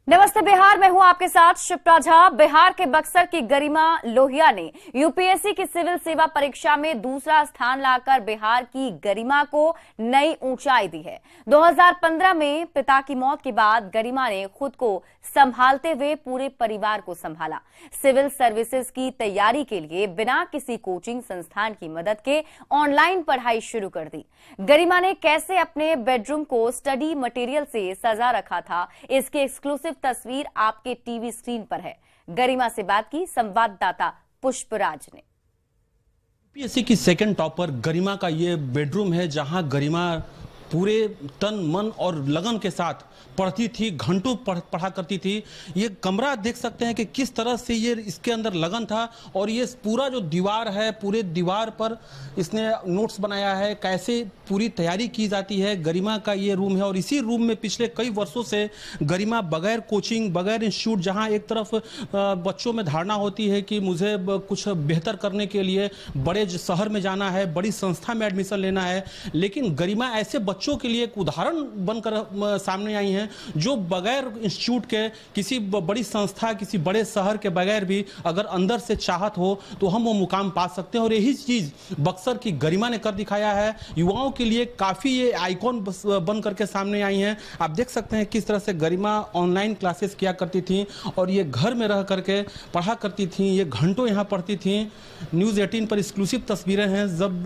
नमस्ते बिहार में हूं आपके साथ शिप्रा झा। बिहार के बक्सर की गरिमा लोहिया ने यूपीएससी की सिविल सेवा परीक्षा में दूसरा स्थान लाकर बिहार की गरिमा को नई ऊंचाई दी है। 2015 में पिता की मौत के बाद गरिमा ने खुद को संभालते हुए पूरे परिवार को संभाला। सिविल सर्विसेज की तैयारी के लिए बिना किसी कोचिंग संस्थान की मदद के ऑनलाइन पढ़ाई शुरू कर दी। गरिमा ने कैसे अपने बेडरूम को स्टडी मटेरियल से सजा रखा था, इसकी एक्सक्लूसिव तस्वीर आपके टीवी स्क्रीन पर है। गरिमा से बात की संवाददाता पुष्पराज ने। यूपीएससी की सेकंड टॉपर गरिमा का ये बेडरूम है, जहां गरिमा पूरे तन मन और लगन के साथ पढ़ती थी, घंटों पढ़ा करती थी। ये कमरा देख सकते हैं कि किस तरह से ये इसके अंदर लगन था। और ये पूरा जो दीवार है, पूरे दीवार पर इसने नोट्स बनाया है, कैसे पूरी तैयारी की जाती है। गरिमा का ये रूम है और इसी रूम में पिछले कई वर्षों से गरिमा बगैर कोचिंग, बगैर इंस्टीट्यूट, जहाँ एक तरफ बच्चों में धारणा होती है कि मुझे कुछ बेहतर करने के लिए बड़े शहर में जाना है, बड़ी संस्था में एडमिशन लेना है, लेकिन गरिमा ऐसे बच्चों के लिए एक उदाहरण बनकर सामने आई हैं जो बगैर इंस्टीट्यूट के, किसी बड़ी संस्था, किसी बड़े शहर के बगैर भी अगर अंदर से चाहत हो तो हम वो मुकाम पा सकते हैं। और यही चीज बक्सर की गरिमा ने कर दिखाया है। युवाओं के लिए काफी ये आइकॉन बन करके सामने आई हैं। आप देख सकते हैं किस तरह से गरिमा ऑनलाइन क्लासेस किया करती थी और ये घर में रह करके पढ़ा करती थी। ये घंटों यहाँ पढ़ती थी। न्यूज़ 18 पर एक्सक्लूसिव तस्वीरें हैं जब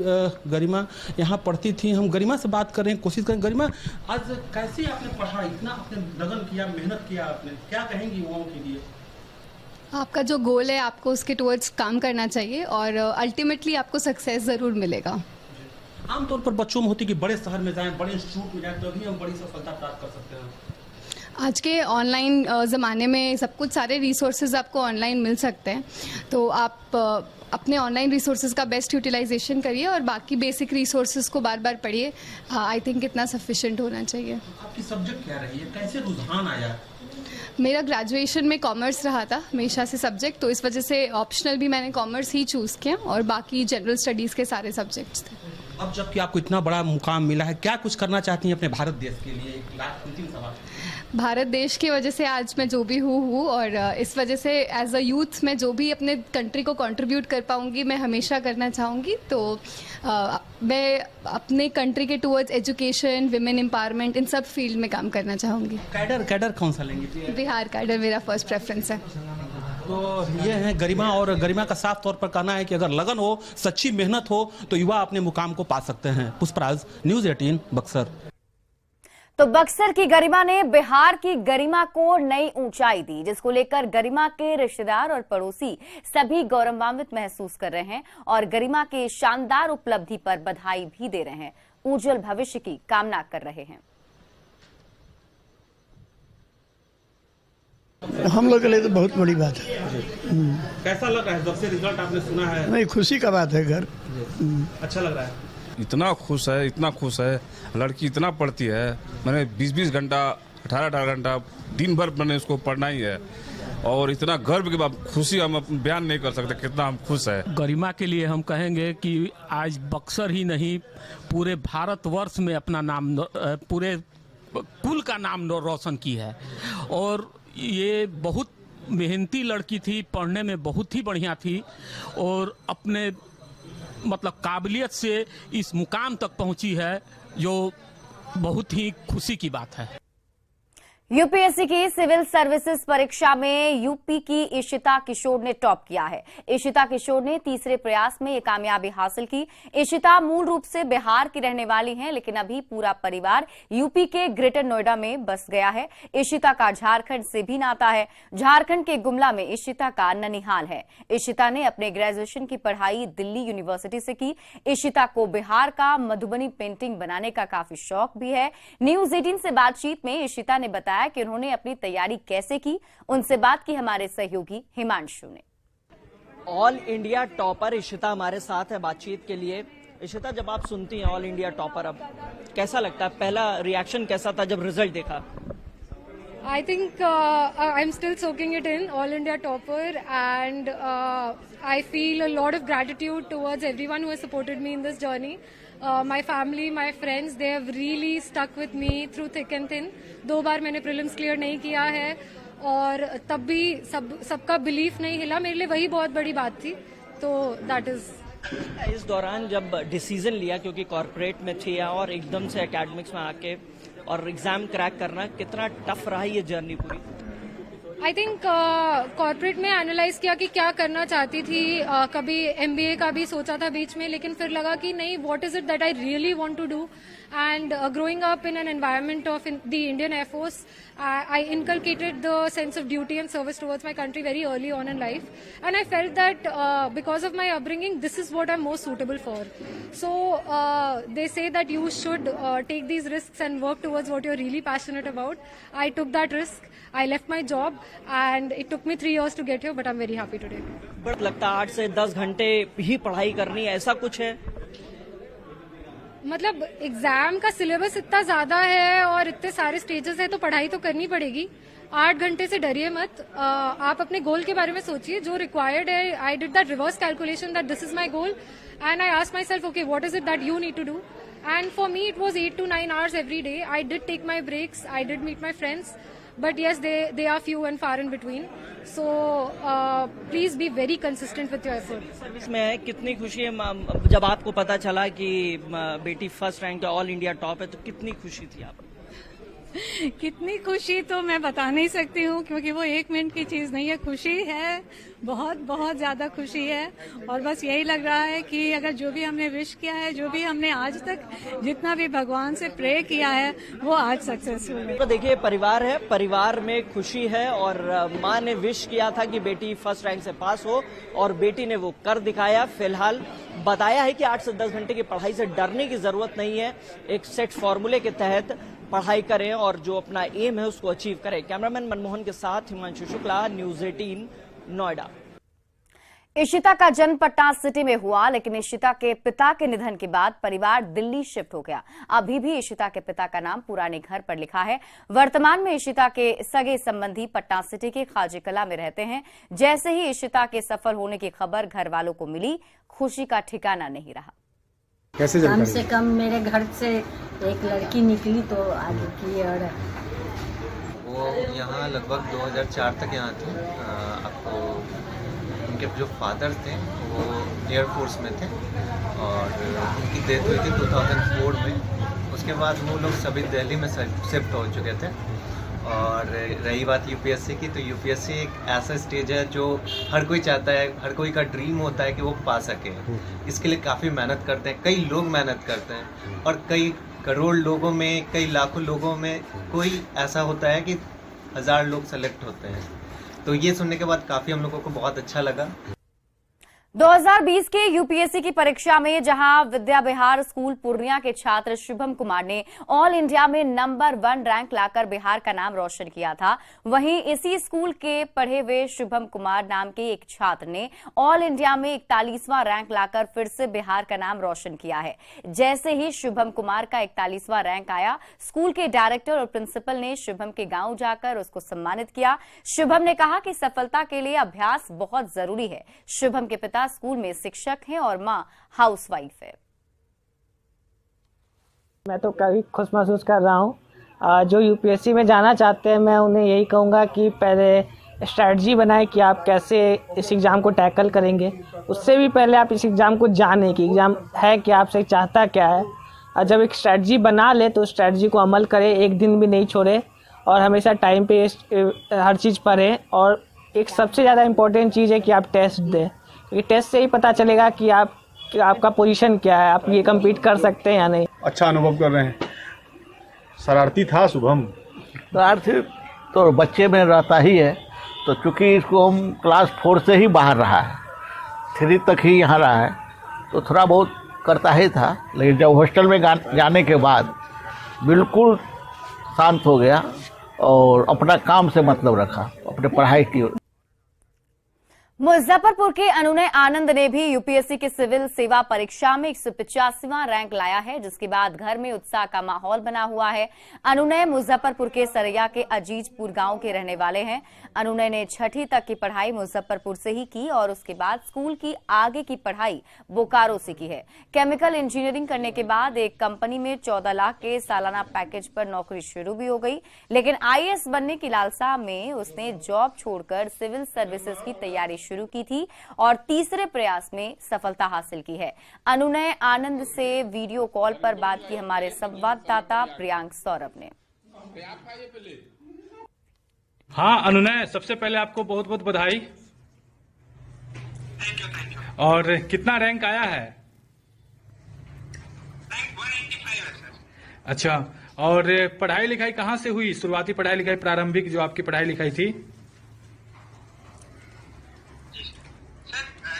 गरिमा यहाँ पढ़ती थी। हम गरिमा से बात कर रहे हैं, कोशिश करें। गरिमा, आज कैसे आपने पढ़ा, इतना आपने लगन किया, मेहनत किया, आपने क्या कहेंगी युवाओं के लिए? आपका जो गोल है आपको उसके टुवर्ड्स काम करना चाहिए और अल्टीमेटली आपको सक्सेस ज़रूर मिलेगा। आमतौर पर बच्चों में होती कि बड़े शहर में जाएं, बड़े इंस्टीट्यूट में जाएं, तभी हम बड़ी सफलता प्राप्त कर सकते हैं। आज के ऑनलाइन ज़माने में सब कुछ, सारे रिसोर्सेज आपको ऑनलाइन मिल सकते हैं, तो आप अपने ऑनलाइन रिसोर्सेज का बेस्ट यूटिलाइजेशन करिए और बाकी बेसिक रिसोर्सेज को बार बार पढ़िए। आई थिंक इतना सफिशिएंट होना चाहिए। आपकी सब्जेक्ट क्या रही है, कैसे रुझान आया? मेरा ग्रेजुएशन में कॉमर्स रहा था हमेशा से सब्जेक्ट, तो इस वजह से ऑप्शनल भी मैंने कॉमर्स ही चूज़ किया और बाकी जनरल स्टडीज़ के सारे सब्जेक्ट्स थे। अब जबकि आपको इतना बड़ा मुकाम मिला है, क्या कुछ करना चाहती हैं अपने भारत देश के लिए? एक लास्ट अंतिम सवाल। भारत देश की वजह से आज मैं जो भी हूँ और इस वजह से एज अ यूथ मैं जो भी अपने कंट्री को कंट्रीब्यूट कर पाऊँगी मैं हमेशा करना चाहूँगी। तो मैं अपने कंट्री के टुवर्ड्स एजुकेशन, विमेन एम्पावरमेंट, इन सब फील्ड में काम करना चाहूँगी। कैडर कौन सा लेंगे? बिहार कैडर मेरा फर्स्ट प्रेफरेंस है। तो ये है गरिमा, और गरिमा का साफ तौर पर कहना है कि अगर लगन हो, सच्ची मेहनत हो तो युवा अपने मुकाम को पा सकते हैं। पुष्पराज, न्यूज़ 18 बक्सर। तो बक्सर की गरिमा ने बिहार की गरिमा को नई ऊंचाई दी, जिसको लेकर गरिमा के रिश्तेदार और पड़ोसी सभी गौरवान्वित महसूस कर रहे हैं और गरिमा के शानदार उपलब्धि पर बधाई भी दे रहे हैं, उज्जवल भविष्य की कामना कर रहे हैं। हम लोग के लिए तो बहुत बड़ी बात है। कैसा लग रहा है जब से रिजल्ट आपने सुना है? नहीं, खुशी का बात है। घर अच्छा लग रहा है? इतना खुश है, इतना खुश है। लड़की इतना पढ़ती है, मैंने 20-20 घंटा, 18-18 घंटा दिन भर मैंने उसको पढ़ना ही है और इतना गर्व की बात, खुशी हम बयान नहीं कर सकते कितना हम खुश है। गरिमा के लिए हम कहेंगे कि आज बक्सर ही नहीं पूरे भारतवर्ष में अपना नाम, पूरे कुल का नाम रोशन की है। और ये बहुत मेहनती लड़की थी, पढ़ने में बहुत ही बढ़िया थी और अपने मतलब काबिलियत से इस मुकाम तक पहुंची है, जो बहुत ही खुशी की बात है। यूपीएससी की सिविल सर्विसेज परीक्षा में यूपी की इशिता किशोर ने टॉप किया है। इशिता किशोर ने तीसरे प्रयास में ये कामयाबी हासिल की। इशिता मूल रूप से बिहार की रहने वाली हैं, लेकिन अभी पूरा परिवार यूपी के ग्रेटर नोएडा में बस गया है। इशिता का झारखंड से भी नाता है। झारखंड के गुमला में इशिता का ननिहाल है। इशिता ने अपने ग्रेजुएशन की पढ़ाई दिल्ली यूनिवर्सिटी से की। इशिता को बिहार का मधुबनी पेंटिंग बनाने का काफी शौक भी है। न्यूज़ 18 से बातचीत में इशिता ने बताया कि उन्होंने अपनी तैयारी कैसे की। उनसे बात की हमारे सहयोगी हिमांशु ने। ऑल इंडिया टॉपर इशिता हमारे साथ है बातचीत के लिए। इशिता, जब आप सुनती हैं ऑल इंडिया टॉपर, अब कैसा लगता है? पहला रिएक्शन कैसा था जब रिजल्ट देखा? I think I'm still soaking it in, all India topper, and I feel a lot of gratitude towards everyone who has supported me in this journey. My family, my friends, they have really stuck with me through thick and thin. 2 बार मैंने prelims clear नहीं किया है और तब भी सबका belief नहीं हिला, मेरे लिए वही बहुत बड़ी बात थी। तो दैट इज। इस दौरान जब डिसीजन लिया, क्योंकि कॉर्पोरेट में थी और एकदम से एकेडमिक्स में आके और एग्जाम क्रैक करना, कितना टफ रहा ये जर्नी पूरी? आई थिंक कॉर्पोरेट में एनालाइज किया कि क्या करना चाहती थी। कभी MBA का भी सोचा था बीच में, लेकिन फिर लगा कि नहीं, what is it that I really want to do. And growing up in an environment of the Indian Air Force, I inculcated the sense of duty and service towards my country very early on in life, and I felt that because of my upbringing, this is what I'm most suitable for. So they say that you should take these risks and work towards what you're really passionate about. I took that risk. I left my job, and it took me 3 years to get here, but I'm very happy today. But लगता है 8 से 10 घंटे ही पढ़ाई करनी है, ऐसा कुछ है? मतलब एग्जाम का सिलेबस इतना ज्यादा है और इतने सारे स्टेजेस है, तो पढ़ाई तो करनी पड़ेगी। 8 घंटे से डरिए मत। आप अपने गोल के बारे में सोचिए जो रिक्वायर्ड है। I did that reverse calculation that this is my goal, and I asked myself, okay what is it that you need to do. And for me it was 8 to 9 hours every day. I did take my breaks, I did meet my friends, but yes, they are few and far in between. So please be very consistent with your effort. Service में कितनी खुशी है जब आपको पता चला कि बेटी first rank all India top है, तो कितनी खुशी थी आप? कितनी खुशी तो मैं बता नहीं सकती हूँ, क्योंकि वो 1 मिनट की चीज नहीं है। खुशी है, बहुत बहुत ज्यादा खुशी है, और बस यही लग रहा है कि अगर जो भी हमने विश किया है, जो भी हमने आज तक जितना भी भगवान से प्रे किया है, वो आज सक्सेसफुल है। तो देखिए, परिवार है, परिवार में खुशी है, और माँ ने विश किया था कि बेटी फर्स्ट रैंक से पास हो, और बेटी ने वो कर दिखाया। फिलहाल बताया है कि 8 से 10 घंटे की पढ़ाई से डरने की जरूरत नहीं है। एक सेट फॉर्मूले के तहत पढ़ाई करें और जो अपना एम है उसको अचीव करें। कैमरामैन मनमोहन के साथ हिमांशु शुक्ला, न्यूज 18, नोएडा। इशिता का जन्म पटना सिटी में हुआ, लेकिन इशिता के पिता के निधन के बाद परिवार दिल्ली शिफ्ट हो गया। अभी भी इशिता के पिता का नाम पुराने घर पर लिखा है। वर्तमान में इशिता के सगे संबंधी पटना सिटी के खाजी कला में रहते हैं। जैसे ही इशिता के सफल होने की खबर घर वालों को मिली, खुशी का ठिकाना नहीं रहा। कैसे कम से कम मेरे घर से एक लड़की निकली तो आगे की, और वो यहाँ लगभग 2004 तक यहाँ थे। आपको उनके जो फादर थे वो एयरफोर्स में थे, और उनकी डेथ हुई थी 2004 में। उसके बाद वो लोग सभी दिल्ली में शिफ्ट हो चुके थे। और रही बात यूपीएससी की, तो यूपीएससी एक ऐसा स्टेज है जो हर कोई चाहता है, हर कोई का ड्रीम होता है कि वो पा सके। इसके लिए काफ़ी मेहनत करते हैं, कई लोग मेहनत करते हैं, और कई करोड़ लोगों में, कई लाखों लोगों में कोई ऐसा होता है कि 1000 लोग सेलेक्ट होते हैं। तो ये सुनने के बाद काफ़ी हम लोगों को बहुत अच्छा लगा। 2020 के यूपीएससी की परीक्षा में जहां विद्या विहार स्कूल पूर्णिया के छात्र शुभम कुमार ने ऑल इंडिया में नंबर 1 रैंक लाकर बिहार का नाम रोशन किया था, वहीं इसी स्कूल के पढ़े हुए शुभम कुमार नाम के एक छात्र ने ऑल इंडिया में 41वां रैंक लाकर फिर से बिहार का नाम रोशन किया है। जैसे ही शुभम कुमार का 41वां रैंक आया, स्कूल के डायरेक्टर और प्रिंसिपल ने शुभम के गांव जाकर उसको सम्मानित किया। शुभम ने कहा कि सफलता के लिए अभ्यास बहुत जरूरी है। शुभम के पिता स्कूल में शिक्षक हैं और मां हाउसवाइफ है। मैं तो काफी खुश महसूस कर रहा हूं। जो यूपीएससी में जाना चाहते हैं, मैं उन्हें यही कहूंगा कि पहले स्ट्रैटेजी बनाएं कि आप कैसे इस एग्ज़ाम को टैकल करेंगे। उससे भी पहले आप इस एग्ज़ाम को जानें कि एग्ज़ाम है क्या, आपसे चाहता क्या है। और जब एक स्ट्रैटेजी बना ले तो स्ट्रैटेजी को अमल करें, एक दिन भी नहीं छोड़े, और हमेशा टाइम पे हर चीज़ पढ़ें। और एक सबसे ज़्यादा इम्पोर्टेंट चीज़ है कि आप टेस्ट दें, क्योंकि टेस्ट से ही पता चलेगा कि आपका पोजीशन क्या है, आप ये कम्पीट कर सकते हैं या नहीं। अच्छा अनुभव कर रहे हैं। शरारती था शुभम? शरारती तो बच्चे में रहता ही है, तो चूँकि इसको हम क्लास 4 से ही बाहर रहा है, 3 तक ही यहाँ रहा है, तो थोड़ा बहुत करता ही था। लेकिन जब हॉस्टल में जाने के बाद बिल्कुल शांत हो गया और अपना काम से मतलब रखा, अपने पढ़ाई की। मुजफ्फरपुर के अनुनय आनंद ने भी यूपीएससी की सिविल सेवा परीक्षा में 185वां रैंक लाया है, जिसके बाद घर में उत्साह का माहौल बना हुआ है। अनुनय मुजफ्फरपुर के सरैया के अजीजपुर गांव के रहने वाले हैं। अनुनय ने 6ठी तक की पढ़ाई मुजफ्फरपुर से ही की और उसके बाद स्कूल की आगे की पढ़ाई बोकारो से की है। केमिकल इंजीनियरिंग करने के बाद एक कंपनी में 14 लाख के सालाना पैकेज पर नौकरी शुरू भी हो गई, लेकिन आईएएस बनने की लालसा में उसने जॉब छोड़कर सिविल सर्विसेज की तैयारी शुरू की थी और तीसरे प्रयास में सफलता हासिल की है। अनुनय आनंद से वीडियो कॉल पर बात की हमारे संवाददाता प्रियांक सौरभ ने। हाँ अनुनय, सबसे पहले आपको बहुत बहुत बधाई। और कितना रैंक आया है? रैंक 185 है सर। अच्छा, और पढ़ाई लिखाई कहाँ से हुई? शुरुआती पढ़ाई लिखाई प्रारंभिक जो आपकी पढ़ाई लिखाई थी?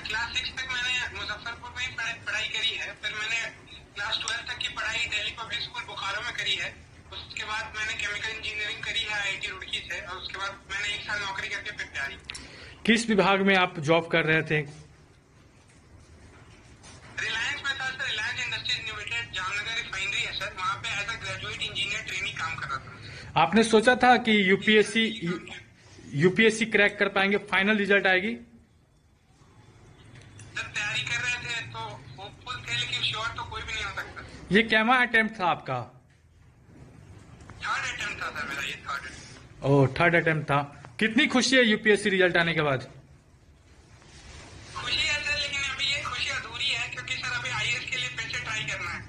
क्लास 6 तक मैंने मुजफ्फरपुर में ही पढ़ाई करी है। फिर मैंने क्लास 12 तक की पढ़ाई दिल्ली पब्लिक स्कूल बोकारो में करी है। उसके बाद मैंने केमिकल इंजीनियरिंग करी है IIT रुड़की से, और उसके बाद मैंने 1 साल नौकरी करके फिर तैयारी। किस विभाग में आप जॉब कर रहे थे? रिलायंस में था sir, Reliance Industries Limited, Jamnagar refinery है सर, वहाँ पे as a graduate engineer trainee काम कर रहा था। आपने सोचा था कि यूपीएससी क्रैक कर पाएंगे, फाइनल रिजल्ट आएगी? तैयारी कर रहे थे तो होपफुल थे, लेकिन श्योर तो कोई भी नहीं हो सकता। ये कैमा अटेम्प्ट था आपका? थर्ड अटेम्प्ट था सर मेरा, ये थर्ड। ओह, थर्ड अटेम्प्ट था। कितनी खुशी है यूपीएससी रिजल्ट आने के बाद? खुशी है सर, लेकिन अभी ये खुशी अधूरी है क्योंकि सर अभी आईएएस के लिए फिर से ट्राई करना है।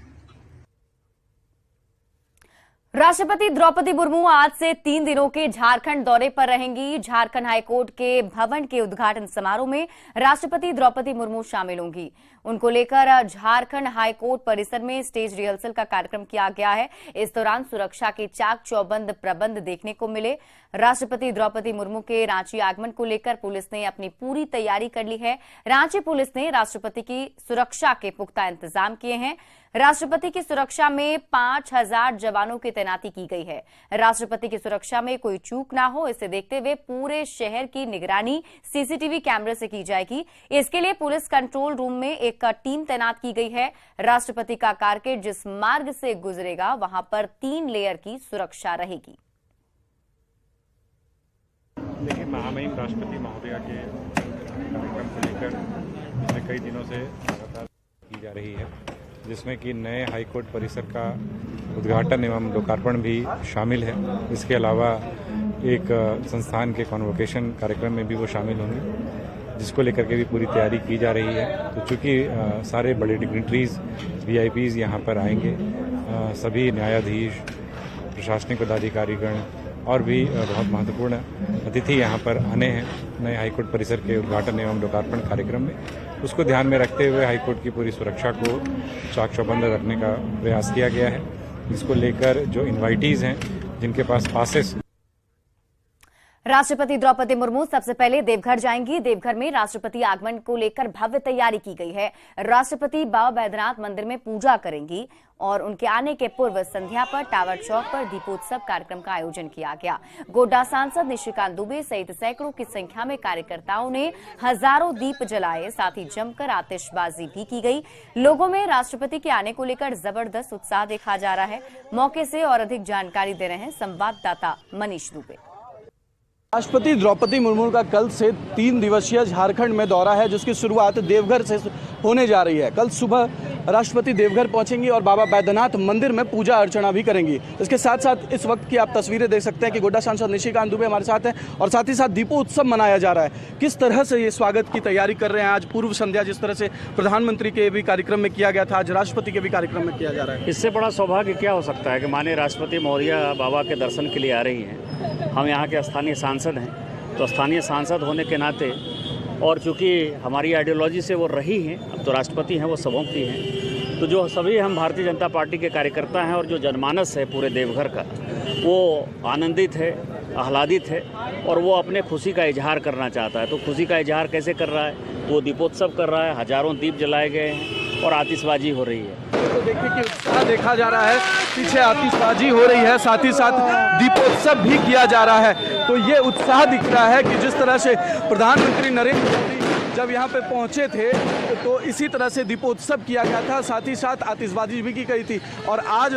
राष्ट्रपति द्रौपदी मुर्मू आज से 3 दिनों के झारखंड दौरे पर रहेंगी। झारखंड हाईकोर्ट के भवन के उद्घाटन समारोह में राष्ट्रपति द्रौपदी मुर्मू शामिल होंगी। उनको लेकर झारखंड हाईकोर्ट परिसर में स्टेज रिहर्सल का कार्यक्रम किया गया है। इस दौरान सुरक्षा के चाक चौबंद प्रबंध देखने को मिले। राष्ट्रपति द्रौपदी मुर्मू के रांची आगमन को लेकर पुलिस ने अपनी पूरी तैयारी कर ली है। रांची पुलिस ने राष्ट्रपति की सुरक्षा के पुख्ता इंतजाम किए हैं। राष्ट्रपति की सुरक्षा में 5000 जवानों की तैनाती की गई है। राष्ट्रपति की सुरक्षा में कोई चूक ना हो, इसे देखते हुए पूरे शहर की निगरानी सीसीटीवी कैमरे से की जाएगी। इसके लिए पुलिस कंट्रोल रूम में एक टीम तैनात की गई है। राष्ट्रपति का कारकेड जिस मार्ग से गुजरेगा वहां पर 3 लेयर की सुरक्षा रहेगी। देखिए, महामहिम राष्ट्रपति महोदया के कार्यक्रम को लेकर पिछले कई दिनों से लगातार की जा रही है, जिसमें कि नए हाईकोर्ट परिसर का उद्घाटन एवं लोकार्पण भी शामिल है। इसके अलावा एक संस्थान के कॉन्वोकेशन कार्यक्रम में भी वो शामिल होंगे, जिसको लेकर के भी पूरी तैयारी की जा रही है। तो चूँकि सारे बड़े डिग्निटरीज VIPs यहाँ पर आएंगे, सभी न्यायाधीश, प्रशासनिक पदाधिकारीगण और भी बहुत महत्वपूर्ण अतिथि यहाँ पर आने हैं नए हाईकोर्ट परिसर के उद्घाटन एवं लोकार्पण कार्यक्रम में। उसको ध्यान में रखते हुए हाईकोर्ट की पूरी सुरक्षा को चाक चौबंद रखने का प्रयास किया गया है। इसको लेकर जो इनवाइटीज हैं, जिनके पास पासेस। राष्ट्रपति द्रौपदी मुर्मू सबसे पहले देवघर जाएंगी। देवघर में राष्ट्रपति आगमन को लेकर भव्य तैयारी की गई है। राष्ट्रपति बाबा बैद्यनाथ मंदिर में पूजा करेंगी और उनके आने के पूर्व संध्या पर टावर चौक पर दीपोत्सव कार्यक्रम का आयोजन किया गया। गोड्डा सांसद निशिकांत दुबे सहित सैकड़ों की संख्या में कार्यकर्ताओं ने हजारों दीप जलाए, साथ ही जमकर आतिशबाजी भी की गई। लोगों में राष्ट्रपति के आने को लेकर जबरदस्त उत्साह देखा जा रहा है। मौके से और अधिक जानकारी दे रहे हैं संवाददाता मनीष दुबे। राष्ट्रपति द्रौपदी मुर्मू का कल से 3 दिवसीय झारखंड में दौरा है, जिसकी शुरुआत देवघर से होने जा रही है। कल सुबह राष्ट्रपति देवघर पहुंचेंगी और बाबा बैद्यनाथ मंदिर में पूजा अर्चना भी करेंगी। इसके साथ साथ इस वक्त की आप तस्वीरें देख सकते हैं कि गोड्डा सांसद निशिकांत दुबे हमारे साथ हैं और साथ ही साथ दीपोत्सव मनाया जा रहा है। किस तरह से ये स्वागत की तैयारी कर रहे हैं? आज पूर्व संध्या जिस तरह से प्रधानमंत्री के भी कार्यक्रम में किया गया था, आज राष्ट्रपति के भी कार्यक्रम में किया जा रहा है। इससे बड़ा सौभाग्य क्या हो सकता है कि माननीय राष्ट्रपति महोदया बाबा के दर्शन के लिए आ रही हैं। हम यहाँ के स्थानीय सांसद हैं, तो स्थानीय सांसद होने के नाते और चूँकि हमारी आइडियोलॉजी से वो रही हैं, अब तो राष्ट्रपति हैं, वो सबों की हैं, तो जो सभी हम भारतीय जनता पार्टी के कार्यकर्ता हैं और जो जनमानस है पूरे देवघर का, वो आनंदित है, आह्लादित है और वो अपने खुशी का इजहार करना चाहता है। तो खुशी का इजहार कैसे कर रहा है? वो दीपोत्सव कर रहा है, हजारों दीप जलाए गए हैं और आतिशबाजी हो रही है। तो देखिए कि उत्साह देखा जा रहा है, पीछे आतिशबाजी हो रही है, साथ ही साथ दीपोत्सव भी किया जा रहा है। तो ये उत्साह दिख रहा है कि जिस तरह से प्रधानमंत्री नरेंद्र मोदी जब यहाँ पे पहुँचे थे तो इसी तरह से दीपोत्सव किया गया था, साथ ही साथ आतिशबाजी भी की गई थी। और आज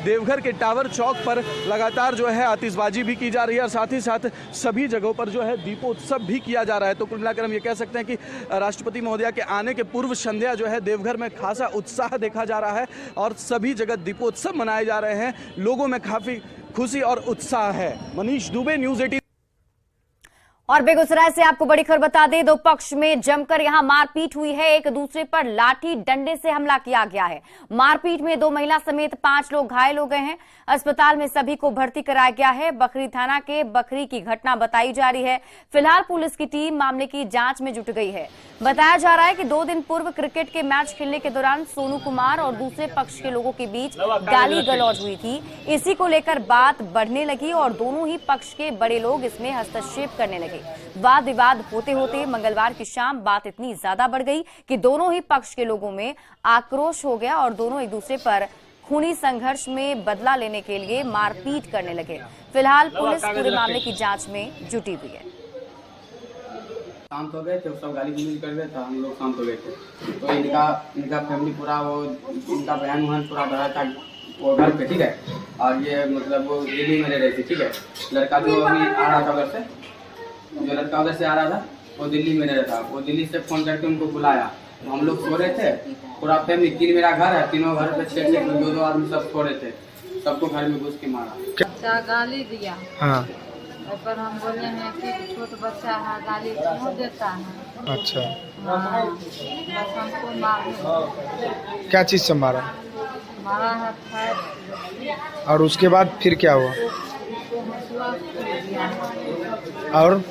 देवघर के टावर चौक पर लगातार जो है आतिशबाजी भी की जा रही है और साथ ही साथ सभी जगहों पर जो है दीपोत्सव भी किया जा रहा है। तो कुल मिलाकर हम ये कह सकते हैं कि राष्ट्रपति महोदया के आने के पूर्व संध्या जो है देवघर में खासा उत्साह देखा जा रहा है और सभी जगह दीपोत्सव मनाए जा रहे हैं। लोगों में काफी खुशी और उत्साह है। मनीष दुबे, न्यूज़ 18। और बेगूसराय से आपको बड़ी खबर बता दें, दो पक्ष में जमकर यहां मारपीट हुई है। एक दूसरे पर लाठी डंडे से हमला किया गया है। मारपीट में 2 महिला समेत 5 लोग घायल हो गए हैं। अस्पताल में सभी को भर्ती कराया गया है। बखरी थाना के बखरी की घटना बताई जा रही है। फिलहाल पुलिस की टीम मामले की जांच में जुट गई है। बताया जा रहा है कि 2 दिन पूर्व क्रिकेट के मैच खेलने के दौरान सोनू कुमार और दूसरे पक्ष के लोगों के बीच गाली गलौज हुई थी। इसी को लेकर बात बढ़ने लगी और दोनों ही पक्ष के बड़े लोग इसमें हस्तक्षेप करने लगे। वाद विवाद होते होते मंगलवार की शाम बात इतनी ज्यादा बढ़ गई कि दोनों ही पक्ष के लोगों में आक्रोश हो गया और दोनों एक दूसरे पर खूनी संघर्ष में बदला लेने के लिए मारपीट करने लगे। फिलहाल पुलिस पूरे मामले की जांच में जुटी हुई है। शांत हो गए थे, सब गाली गलौज कर रहे थे, हम लोग शांत हो गए थे। तो इनका फैमिली पूरा वो इनका बयान वहां पूरा भरा था वो घर पे, ठीक है। और ये मतलब वो दिल्ली में रह रही थी, ठीक है। लड़का जो अभी आ रहा था उधर से, जो लड़का उधर से आ रहा था वो दिल्ली में रह रहा था। वो दिल्ली से फोन करके उनको बुलाया। हम लोग सो रहे थे, पूरा फैमिली, 3 मेरा घर है, तीनों घर पे 6 2 आदमी सब सो रहे थे। सबको घर में घुस के मारा। अच्छा गाली दिया। हाँ। पर हम बोले हैं कि छोट बच्चा है, गाली क्यों देता है। अच्छा। हाँ, बस हमको मार। क्या चीज से मारा? मारा है फैट। और उसके बाद फिर क्या हुआ? और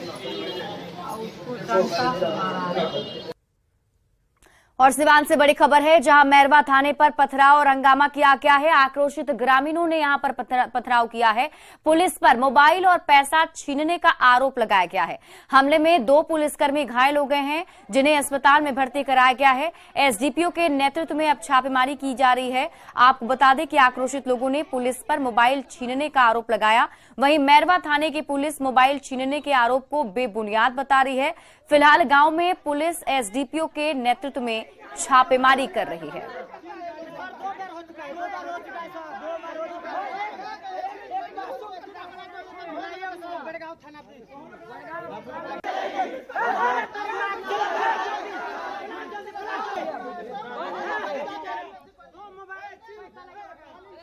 और सिवान से बड़ी खबर है, जहां मैरवा थाने पर पथराव और हंगामा किया गया है। आक्रोशित ग्रामीणों ने यहां पर पथराव किया है। पुलिस पर मोबाइल और पैसा छीनने का आरोप लगाया गया है। हमले में 2 पुलिसकर्मी घायल हो गए हैं, जिन्हें अस्पताल में भर्ती कराया गया है। एसडीपीओ के नेतृत्व में अब छापेमारी की जा रही है। आपको बता दें कि आक्रोशित लोगों ने पुलिस पर मोबाइल छीनने का आरोप लगाया। वहीं मैरवा थाने की पुलिस मोबाइल छीनने के आरोप को बेबुनियाद बता रही है। फिलहाल गांव में पुलिस एसडीपीओ के नेतृत्व में छापेमारी कर रही है।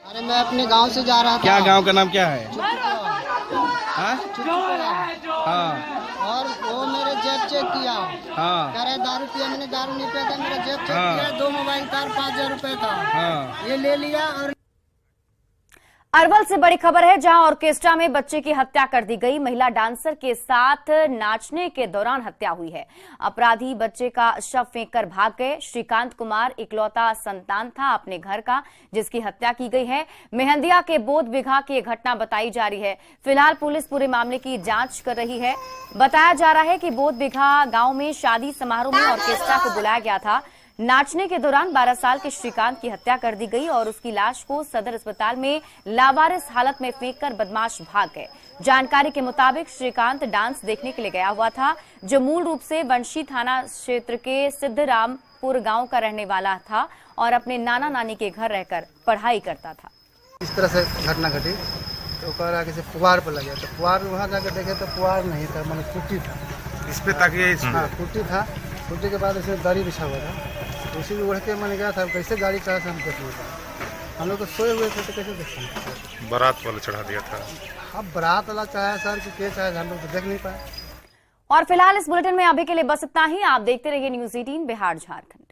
अरे मैं अपने गांव से जा रहा था। क्या गांव का नाम क्या है? हाँ। और वो मेरे जेब चेक किया। हाँ। कह रहे दारू पिया, मैंने दारू नहीं पिया था, मेरा जेब चेक किया, 2 मोबाइल था, 5,000 रुपए था। हाँ। ये ले लिया। और अरवल से बड़ी खबर है, जहां ऑर्केस्ट्रा में बच्चे की हत्या कर दी गई। महिला डांसर के साथ नाचने के दौरान हत्या हुई है। अपराधी बच्चे का शव फेंककर भाग गए। श्रीकांत कुमार इकलौता संतान था अपने घर का, जिसकी हत्या की गई है। मेहंदिया के बोध बिघा की घटना बताई जा रही है। फिलहाल पुलिस पूरे मामले की जांच कर रही है। बताया जा रहा है कि बोध बिघा गांव में शादी समारोह में ऑर्केस्ट्रा को बुलाया गया था। नाचने के दौरान 12 साल के श्रीकांत की हत्या कर दी गई और उसकी लाश को सदर अस्पताल में लावारिस हालत में फेंककर बदमाश भाग गए। जानकारी के मुताबिक श्रीकांत डांस देखने के लिए गया हुआ था, जो मूल रूप से वंशी थाना क्षेत्र के सिद्धरामपुर गांव का रहने वाला था और अपने नाना नानी के घर रहकर पढ़ाई करता था। इस तरह से घटना घटी तो कह रहा किसी फुहार पर लगे, तो फुहार वहाँ जाकर देखे तो फुहार नहीं था, मैंने कुर्सी था इस पे ताकि। हाँ, कुर्सी था। कुर्सी के बाद इसमें गाड़ी बिछा हुआ था, उसी में उड़ के मैंने गया था। कैसे गाड़ी चढ़ा था हम देख नहीं पाए। हम लोग तो सोए हुए थे तो कैसे देख सकते। बारात वाला चढ़ा दिया था। अब बारात वाला चाहे सर कि के चाहे, हम लोग तो देख नहीं पाए। और फिलहाल इस बुलेटिन में अभी के लिए बस इतना ही। आप देखते रहिए न्यूज़ 18 बिहार झारखंड।